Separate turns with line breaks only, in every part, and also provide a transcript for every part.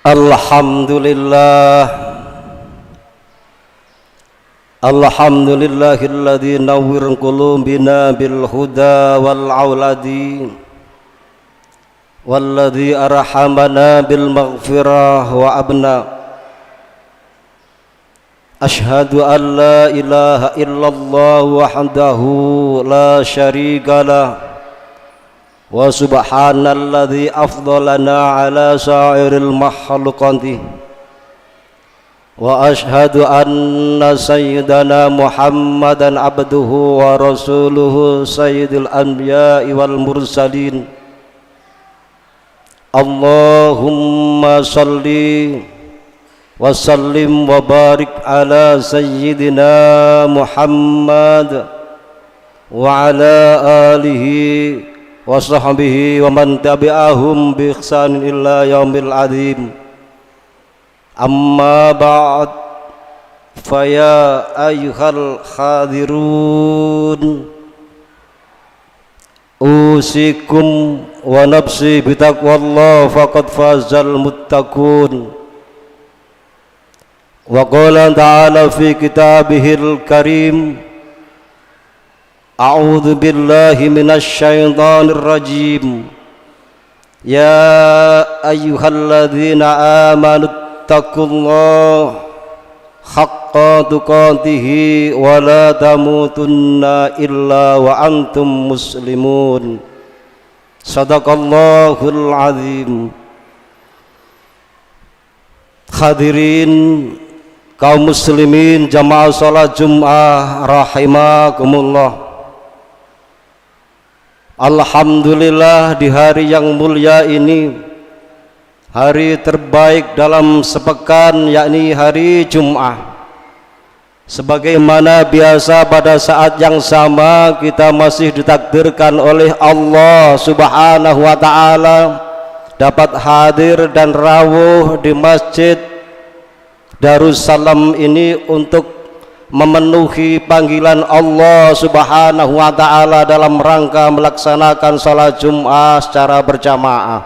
Alhamdulillahilladzi nawwir qulubina bil huda wal auladi walladzi arhamana bil maghfirah wa abna. Ashhadu an la ilaha illallah wahdahu la syarika lah wa subhanalladzi afdalana ala sa'iril makhluqati wa ashhadu anna sayyidana Muhammadan abduhu wa rasuluhu sayyidil anbiya'i wal mursalin. Allahumma salli wa sallim wa barik ala sayyidina Muhammad wa ala alihi wa sahbihi wa man tabi'ahum bi ihsanin illa yaumil azim. Amma ba'd, faya ayyuhal hadirun, usikum wa nafsi bitaqwallah faqad fazal muttaqun. Wa qala ta'ala fi kitabihil karim, a'udzu billahi minasy syaithanir rajim. Ya ayyuhalladzina amanu taqullaha haqqa tuqatih wa la tamutunna illa wa antum muslimun. Shadaqallahul azim. Hadirin kaum muslimin jamaah salat Jumat rahimakumullah. Alhamdulillah, di hari yang mulia ini, hari terbaik dalam sepekan, yakni hari Jumat. Sebagaimana biasa pada saat yang sama kita masih ditakdirkan oleh Allah Subhanahu wa taala dapat hadir dan rawuh di Masjid Darussalam ini untuk memenuhi panggilan Allah Subhanahu wa taala dalam rangka melaksanakan salat Jumat secara berjamaah.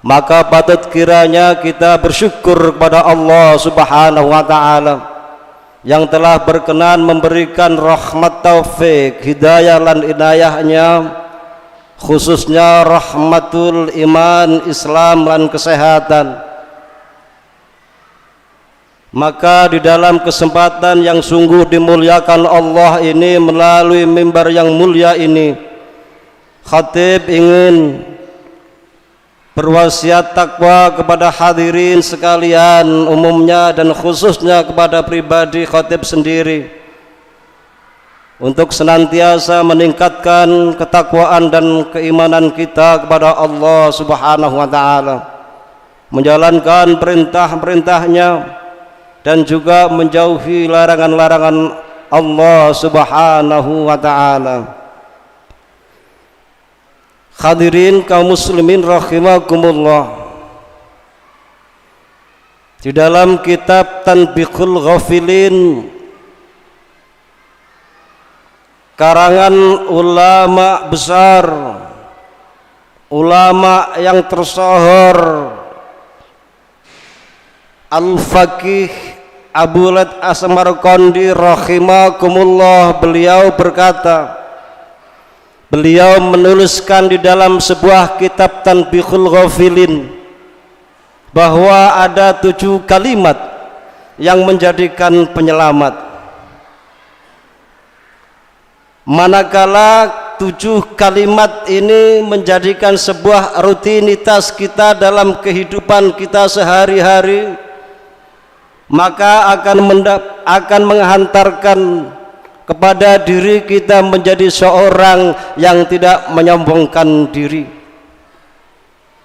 Maka patut kiranya kita bersyukur kepada Allah Subhanahu wa taala yang telah berkenan memberikan rahmat taufik, hidayah dan inayahnya, khususnya rahmatul iman, Islam dan kesehatan. Maka di dalam kesempatan yang sungguh dimuliakan Allah ini, melalui mimbar yang mulia ini, khatib ingin berwasiat takwa kepada hadirin sekalian umumnya dan khususnya kepada pribadi khatib sendiri untuk senantiasa meningkatkan ketakwaan dan keimanan kita kepada Allah Subhanahu wa taala, menjalankan perintah-perintahnya dan juga menjauhi larangan-larangan Allah Subhanahu wa taala. Hadirin kaum muslimin rahimakumullah, di dalam kitab Tanbihul Ghafilin karangan ulama besar, ulama yang tersohor, Al-Faqih Abu Laith As-Samarqandi rahimakumullah, beliau berkata, beliau menuliskan di dalam sebuah kitab Tanbihul Ghafilin bahwa ada 7 kalimat yang menjadikan penyelamat. Manakala 7 kalimat ini menjadikan sebuah rutinitas kita dalam kehidupan kita sehari-hari, maka akan menghantarkan kepada diri kita menjadi seorang yang tidak menyombongkan diri.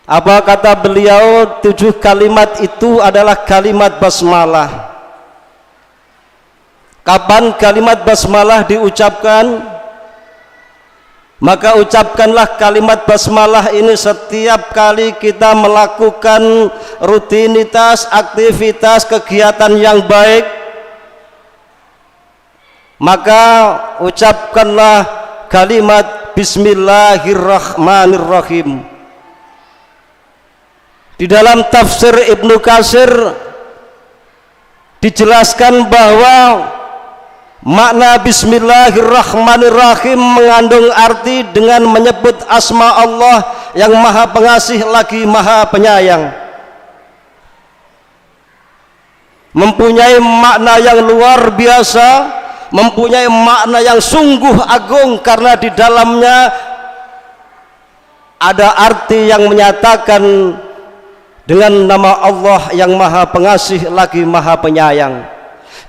Apa kata beliau? 7 kalimat itu adalah kalimat basmalah. Kapan kalimat basmalah diucapkan? Maka ucapkanlah kalimat basmalah ini setiap kali kita melakukan rutinitas, aktivitas, kegiatan yang baik. Maka ucapkanlah kalimat Bismillahirrahmanirrahim. Di dalam tafsir Ibnu Katsir dijelaskan bahwa makna Bismillahirrahmanirrahim mengandung arti dengan menyebut asma Allah yang maha pengasih lagi maha penyayang, mempunyai makna yang luar biasa, mempunyai makna yang sungguh agung, karena di dalamnya ada arti yang menyatakan dengan nama Allah yang maha pengasih lagi maha penyayang.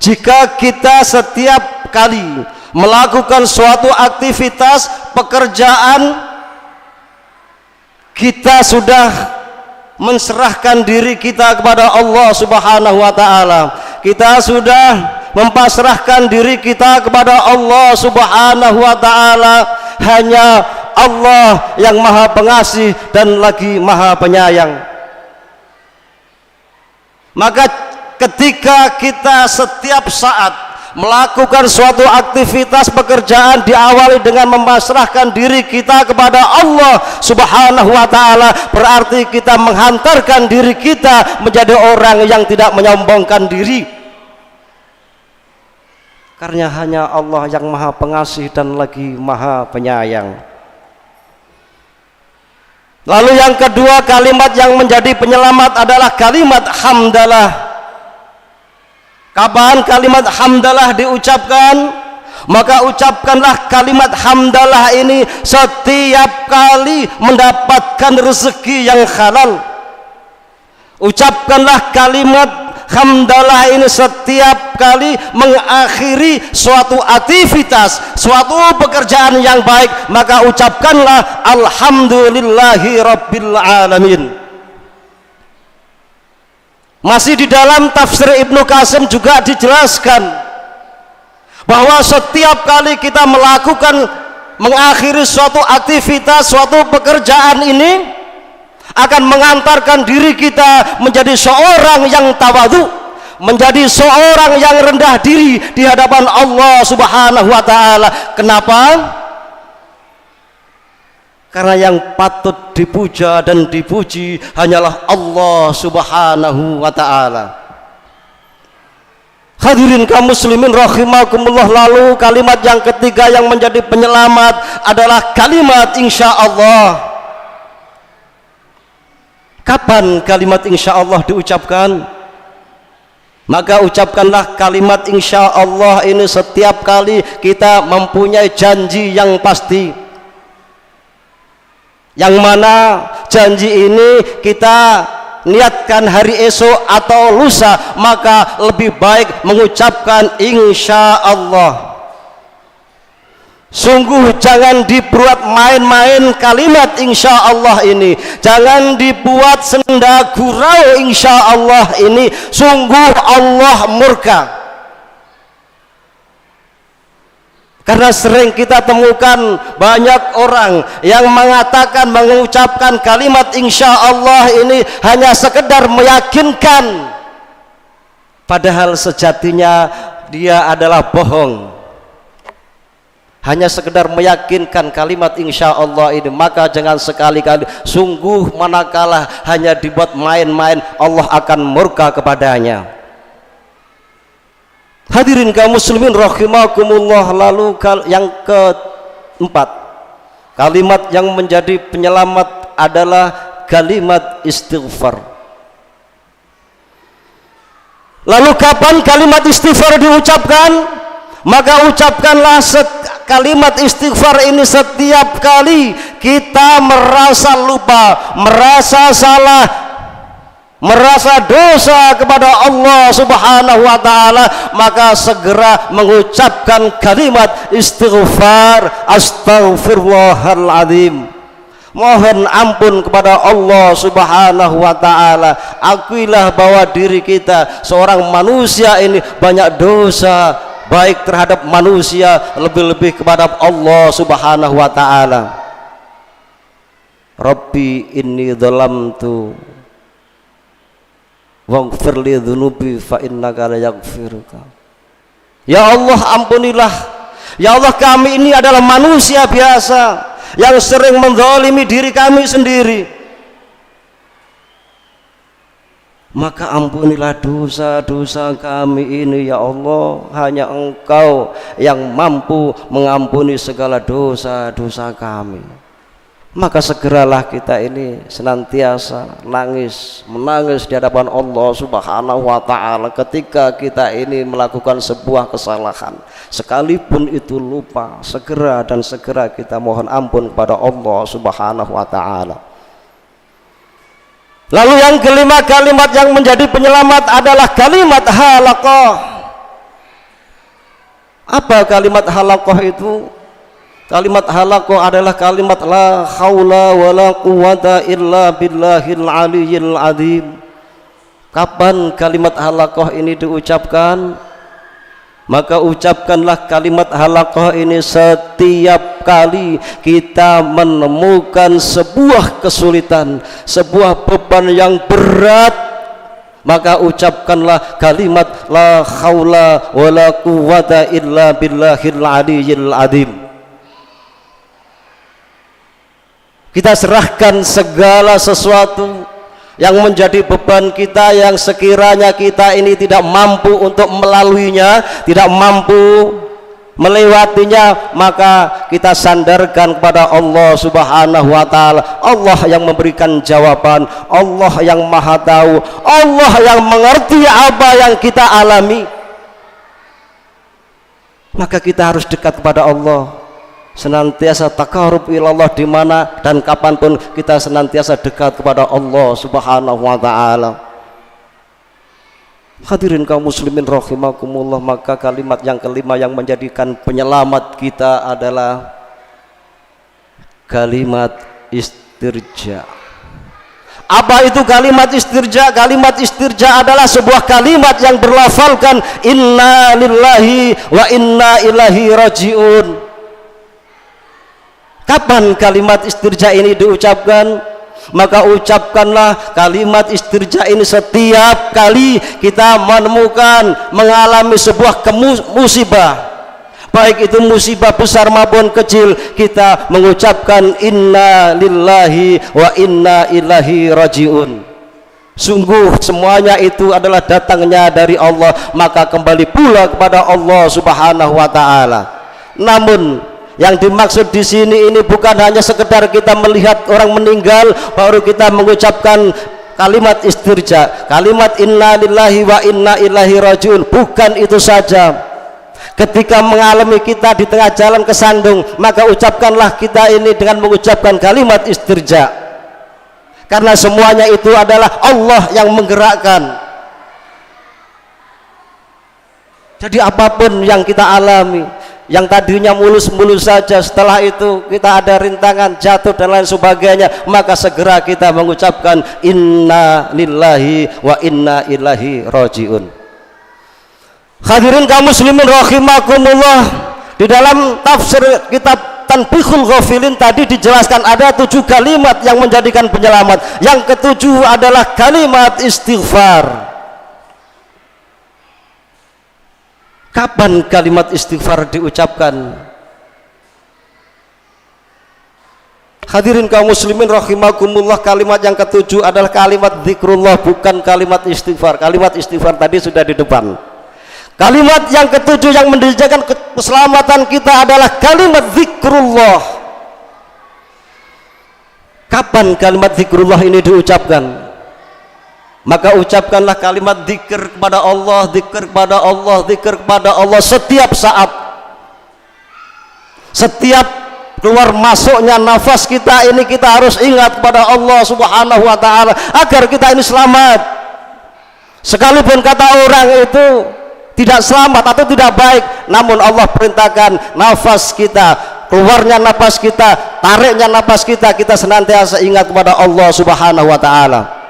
Jika kita setiap kali melakukan suatu aktivitas pekerjaan, kita sudah menserahkan diri kita kepada Allah Subhanahu wa taala. Kita sudah mempasrahkan diri kita kepada Allah Subhanahu wa taala. Hanya Allah yang maha pengasih dan lagi maha penyayang. Maka ketika kita setiap saat melakukan suatu aktivitas pekerjaan, diawali dengan memasrahkan diri kita kepada Allah Subhanahu wa taala, berarti kita menghantarkan diri kita menjadi orang yang tidak menyombongkan diri, karena hanya Allah yang maha pengasih dan lagi maha penyayang. Lalu yang kedua, kalimat yang menjadi penyelamat adalah kalimat hamdalah. Kapan kalimat hamdalah diucapkan? Maka ucapkanlah kalimat hamdalah ini setiap kali mendapatkan rezeki yang halal. Ucapkanlah kalimat hamdalah ini setiap kali mengakhiri suatu aktivitas, suatu pekerjaan yang baik, maka ucapkanlah alhamdulillahi rabbil alamin. Masih di dalam tafsir Ibnu Qasim juga dijelaskan bahwa setiap kali kita melakukan mengakhiri suatu aktivitas, suatu pekerjaan ini akan mengantarkan diri kita menjadi seorang yang tawadhu, menjadi seorang yang rendah diri di hadapan Allah Subhanahu wa taala. Kenapa? Karena yang patut dipuja dan dipuji hanyalah Allah Subhanahu wa taala. Hadirin kaum muslimin rahimakumullah. Lalu kalimat yang ketiga yang menjadi penyelamat adalah kalimat insyaallah. Kapan kalimat insyaallah diucapkan? Maka ucapkanlah kalimat insyaallah ini setiap kali kita mempunyai janji yang pasti, yang mana janji ini kita niatkan hari esok atau lusa, maka lebih baik mengucapkan insyaallah. Sungguh jangan dibuat main-main kalimat insyaallah ini, jangan dibuat senda gurau insyaallah ini. Sungguh Allah murka, karena sering kita temukan banyak orang yang mengatakan, mengucapkan kalimat insyaallah ini hanya sekedar meyakinkan, padahal sejatinya dia adalah bohong. Hanya sekedar meyakinkan kalimat insyaallah ini, maka jangan sekali-kali, sungguh manakala hanya dibuat main-main, Allah akan murka kepadanya. Hadirin kaum muslimin rahimakumullah. Lalu yang keempat, kalimat yang menjadi penyelamat adalah kalimat istighfar. Lalu kapan kalimat istighfar diucapkan? Maka ucapkanlah kalimat istighfar ini setiap kali kita merasa lupa, merasa salah, merasa dosa kepada Allah Subhanahu wa taala, maka segera mengucapkan kalimat istighfar, astaghfirullahaladzim. Mohon ampun kepada Allah Subhanahu wa taala. Akuilah bahwa diri kita seorang manusia ini banyak dosa, baik terhadap manusia, lebih-lebih kepada Allah Subhanahu wa taala. Rabbi inni dzalamtu waghfir li dzunubi fa innaka la yaghfiruka. Ya Allah, ampunilah. Ya Allah, kami ini adalah manusia biasa yang sering menzalimi diri kami sendiri. Maka ampunilah dosa-dosa kami ini ya Allah. Hanya Engkau yang mampu mengampuni segala dosa-dosa kami. Maka segeralah kita ini senantiasa menangis di hadapan Allah Subhanahu wa ta'ala ketika kita ini melakukan sebuah kesalahan, sekalipun itu lupa, segera kita mohon ampun kepada Allah Subhanahu wa ta'ala. Lalu yang kelima, kalimat yang menjadi penyelamat adalah kalimat halaqah. Apa kalimat halaqah itu? Kalimat halaqah adalah kalimat la haula wala quwata illa billahil aliyyil azim. Kapan kalimat halaqah ini diucapkan? Maka ucapkanlah kalimat halaqah ini setiap kali kita menemukan sebuah kesulitan, sebuah beban yang berat. Maka ucapkanlah kalimat la haula wala quwata illa billahil aliyyil azim. Kita serahkan segala sesuatu yang menjadi beban kita, yang sekiranya kita ini tidak mampu untuk melaluinya, tidak mampu melewatinya, maka kita sandarkan kepada Allah Subhanahu wa ta'ala. Allah yang memberikan jawaban, Allah yang maha tahu, Allah yang mengerti apa yang kita alami. Maka kita harus dekat kepada Allah, senantiasa taqarrub ilallah di mana dan kapanpun kita senantiasa dekat kepada Allah Subhanahu wa ta'ala. Hadirin kaum muslimin rahimakumullah, maka kalimat yang kelima yang menjadikan penyelamat kita adalah kalimat istirja. Apa itu kalimat istirja? Kalimat istirja adalah sebuah kalimat yang berlafalkan inna lillahi wa inna ilaihi rajiun. Kapan kalimat istirja ini diucapkan? Maka ucapkanlah kalimat istirja ini setiap kali kita menemukan, mengalami sebuah musibah, baik itu musibah besar maupun kecil. Kita mengucapkan inna lillahi wa inna ilaihi rajiun. Sungguh semuanya itu adalah datangnya dari Allah, maka kembali pula kepada Allah Subhanahu wa ta'ala. Namun yang dimaksud di sini ini bukan hanya sekedar kita melihat orang meninggal baru kita mengucapkan kalimat istirja, kalimat inna lillahi wa inna ilaihi rajiun. Bukan itu saja. Ketika mengalami kita di tengah jalan kesandung, maka ucapkanlah kita ini dengan mengucapkan kalimat istirja, karena semuanya itu adalah Allah yang menggerakkan. Jadi apapun yang kita alami, yang tadinya mulus-mulus saja, setelah itu kita ada rintangan, jatuh dan lain sebagainya, maka segera kita mengucapkan inna lillahi wa inna ilaihi rajiun. Hadirin kaum muslimin rahimakumullah, di dalam tafsir kitab Tanbihul Ghafilin tadi dijelaskan ada 7 kalimat yang menjadikan penyelamat. Yang ketujuh adalah kalimat istighfar. Kapan kalimat istighfar diucapkan? Hadirin kaum muslimin rahimakumullah, kalimat yang ketujuh adalah kalimat zikrullah, bukan kalimat istighfar. Kalimat istighfar tadi sudah di depan. Kalimat yang ketujuh yang menjadikan keselamatan kita adalah kalimat zikrullah. Kapan kalimat zikrullah ini diucapkan? Maka ucapkanlah kalimat zikir kepada Allah, zikir kepada Allah, zikir kepada Allah setiap saat. Setiap keluar masuknya nafas kita ini kita harus ingat kepada Allah Subhanahu wa ta'ala agar kita ini selamat. Sekalipun kata orang itu tidak selamat atau tidak baik, namun Allah perintahkan nafas kita, keluarnya nafas kita, tariknya nafas kita, kita senantiasa ingat kepada Allah Subhanahu wa ta'ala.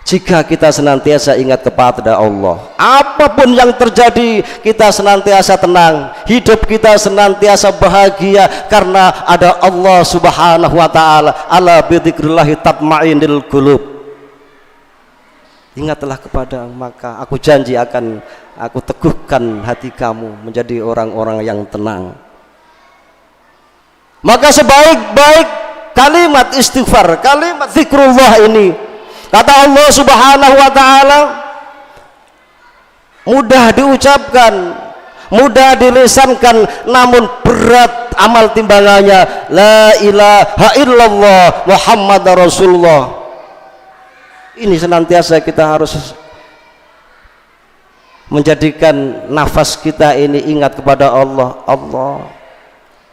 Jika kita senantiasa ingat kepada Allah, apapun yang terjadi kita senantiasa tenang, hidup kita senantiasa bahagia karena ada Allah Subhanahu wa ta'ala. Ala bidzikrillahi tatma'innul qulub. Ingatlah kepada, maka aku janji akan aku teguhkan hati kamu menjadi orang-orang yang tenang. Maka sebaik-baik kalimat istighfar, kalimat zikrullah ini Kata Allah Subhanahu wa taala, mudah diucapkan, mudah dilisankan, namun berat amal timbangannya. La ilaha illallah Muhammad Rasulullah. Ini senantiasa kita harus menjadikan nafas kita ini ingat kepada Allah. Allah,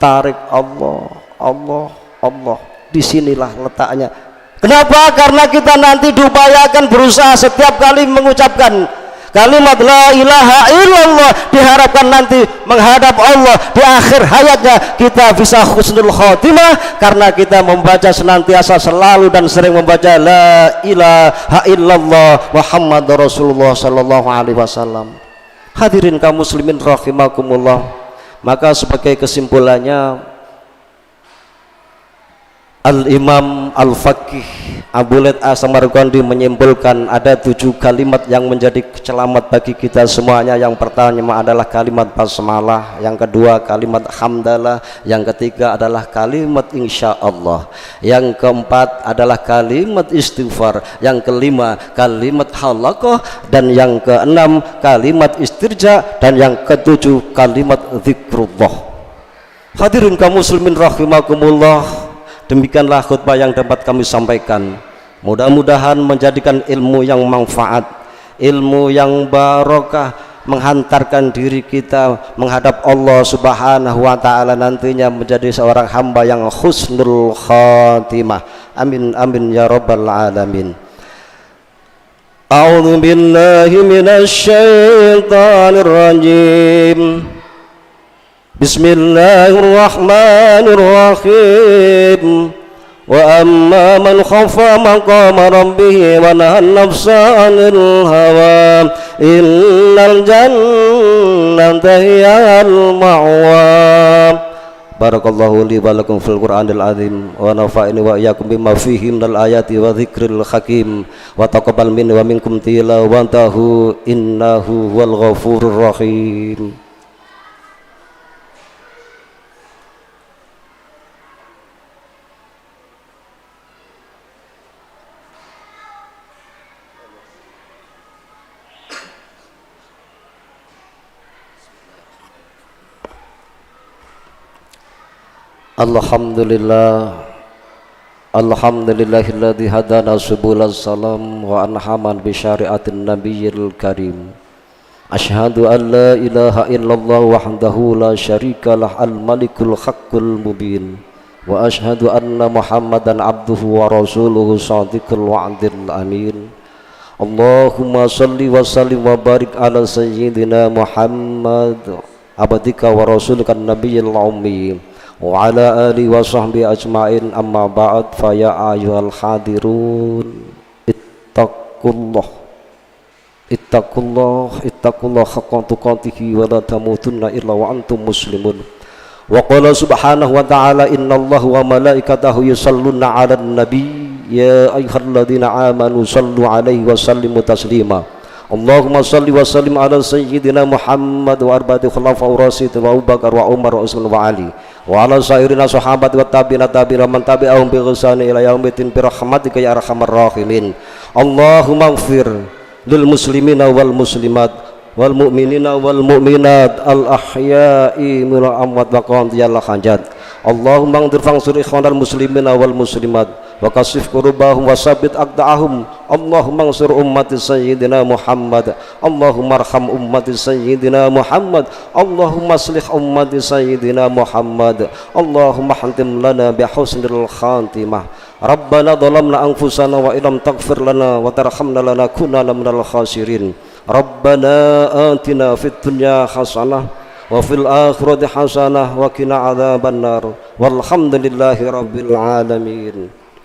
tarik Allah, Allah, Allah. Disinilah letaknya. Kenapa? Karena kita nanti diupayakan berusaha setiap kali mengucapkan kalimat la ilaha illallah, diharapkan nanti menghadap Allah di akhir hayatnya kita bisa husnul khotimah, karena kita membaca senantiasa selalu dan sering membaca la ilaha illallah Muhammad Rasulullah sallallahu alaihi wasallam. Hadirin kaum muslimin rahimakumullah, maka sebagai kesimpulannya Al-Imam Al-Faqih Abu Laith As-Samarqandi menyimpulkan ada 7 kalimat yang menjadi selamat bagi kita semuanya. Yang pertama adalah kalimat basmalah, yang kedua kalimat hamdalah, yang ketiga adalah kalimat insyaallah, yang keempat adalah kalimat istighfar, yang kelima kalimat halaqah, dan yang keenam kalimat istirja, dan yang ketujuh kalimat zikrullah. Hadirin kaum muslimin rahimakumullah, demikianlah khutbah yang dapat kami sampaikan. Mudah-mudahan menjadikan ilmu yang manfaat, ilmu yang barokah, menghantarkan diri kita menghadap Allah Subhanahu wa taala nantinya menjadi seorang hamba yang husnul khatimah. Amin amin ya rabbal alamin. A'udzu billahi minasy syaithanir rajim. Bismillahirrahmanirrahim. Wa amma man khafa maqama rabbih wa nahan nafsa 'anil hawa innal jannata hiyal ma'wa. Barakallahu li wa lakum fil Qur'anil azim wa nafa'ani wa iyyakum bima fihi minal ayati wa dzikril hakim wa taqabbal minni wa minkum tilawatahu innahu wal ghafurur rahim. Alhamdulillah, alhamdulillahilladzi hadana subulal salam wa anhaman bi syariatin nabiyil karim. Asyhadu an la ilaha illallah wahdahu la syarikalah al malikul haqqul mubin, wa asyhadu anna muhammadan abduhu wa rasuluhu shadiqul wa'dil amin. Allahumma salli wa sallim wa barik ala sayyidina Muhammad abadika wa rasulika nabiyil ummi wa ala alihi wa sahbihi ajma'in. Amma ba'd, fa ya ayyuhal hadirun ittaqullah ittaqullah haqqa tuqatih wa la tamutunna illa wa antum muslimun. Wa qala subhanahu wa ta'ala innallaha wa malaikatahu yusalluna 'alan nabi ya ayyuhalladzina amanu sallu 'alaihi wa sallimu taslima. Allahumma salli wa sallim ala sayyidina Muhammad wa arba'ati khulafa'ur rasyidin wa Abu Bakar wa Umar wa Utsman wa Ali wa ala sairina sahabat wa tabi'ina man tabi'ahum bi ihsan ila yaumiddin bi rahmatika ya arhamar rahimin. Allahumma ighfir lil muslimina wal muslimat wal mu'minina wal mu'minat al ahya'i minal amwat wa qadiyal hajat. Allahumma anzir fansur ikhwanal muslimina wal muslimat wa kasif kurubahum wa sabit aqda'ahum. Allahumma ansur ummati sayyidina Muhammad. Allahumma arham ummati sayyidina Muhammad. Allahumma aslih ummati sayyidina Muhammad. Allahumma hantim lana bi husnil khatimah. Rabbana dhalamna anfusana wa illam taghfir lana wa tarhamna lanakunanna minal khasirin. Rabbana atina fid dunya hasanah wa fil akhirati hasanah wa qina adzabannar. Walhamdulillahi rabbil alamin.